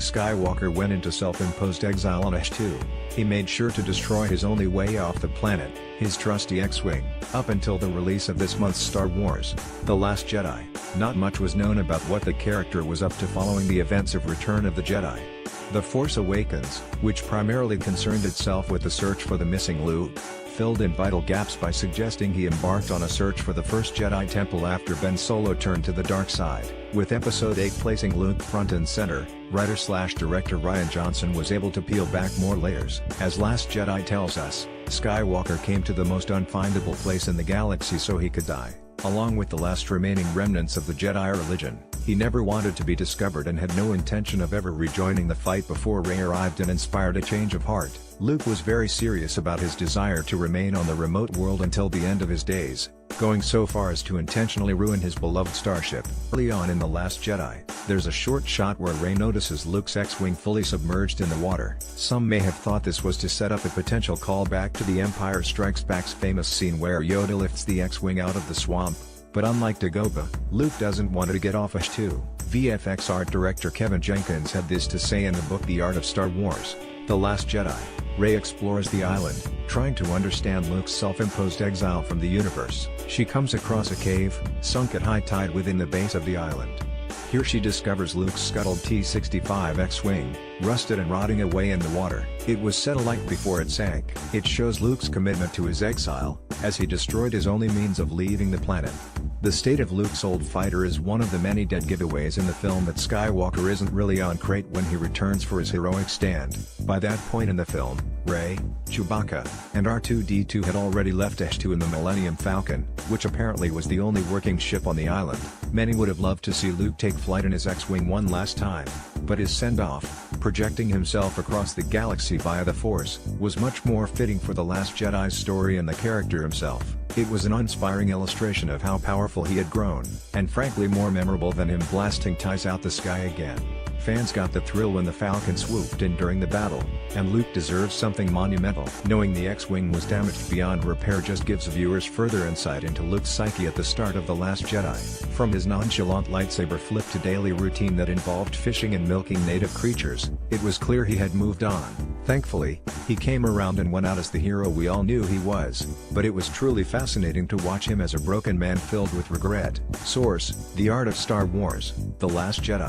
Skywalker went into self-imposed exile on H2. He made sure to destroy his only way off the planet, his trusty X-Wing, up until the release of this month's Star Wars: The Last Jedi. Not much was known about what the character was up to following the events of Return of the Jedi. The Force Awakens, which primarily concerned itself with the search for the missing Luke, filled in vital gaps by suggesting he embarked on a search for the first Jedi Temple after Ben Solo turned to the dark side. With Episode 8 placing Luke front and center, writer-slash-director Rian Johnson was able to peel back more layers. As Last Jedi tells us, Skywalker came to the most unfindable place in the galaxy so he could die. Along with the last remaining remnants of the Jedi religion, he never wanted to be discovered and had no intention of ever rejoining the fight before Rey arrived and inspired a change of heart. Luke was very serious about his desire to remain on the remote world until the end of his days, going so far as to intentionally ruin his beloved starship. Early on in The Last Jedi, there's a short shot where Rey notices Luke's X-Wing fully submerged in the water. Some may have thought this was to set up a potential callback to The Empire Strikes Back's famous scene where Yoda lifts the X-Wing out of the swamp, but unlike Dagobah, Luke doesn't want to get off H2. VFX art director Kevin Jenkins had this to say in the book The Art of Star Wars: The Last Jedi. Rey explores the island, trying to understand Luke's self-imposed exile from the universe. She comes across a cave, sunk at high tide within the base of the island. Here she discovers Luke's scuttled T-65 X-Wing, rusted and rotting away in the water. It was set alight before it sank. It shows Luke's commitment to his exile, as he destroyed his only means of leaving the planet. The state of Luke's old fighter is one of the many dead giveaways in the film that Skywalker isn't really on crate when he returns for his heroic stand. By that point in the film, Rey, Chewbacca, and R2-D2 had already left H2 in the Millennium Falcon, which apparently was the only working ship on the island. Many would have loved to see Luke take flight in his X-Wing one last time, but his send-off, projecting himself across the galaxy via the Force, was much more fitting for The Last Jedi's story and the character himself. It was an inspiring illustration of how powerful he had grown, and frankly more memorable than him blasting ties out the sky again. Fans got the thrill when the Falcon swooped in during the battle, and Luke deserves something monumental. Knowing the X-Wing was damaged beyond repair just gives viewers further insight into Luke's psyche at the start of The Last Jedi. From his nonchalant lightsaber flip to daily routine that involved fishing and milking native creatures, it was clear he had moved on. Thankfully, he came around and went out as the hero we all knew he was, but it was truly fascinating to watch him as a broken man filled with regret. Source: The Art of Star Wars: The Last Jedi.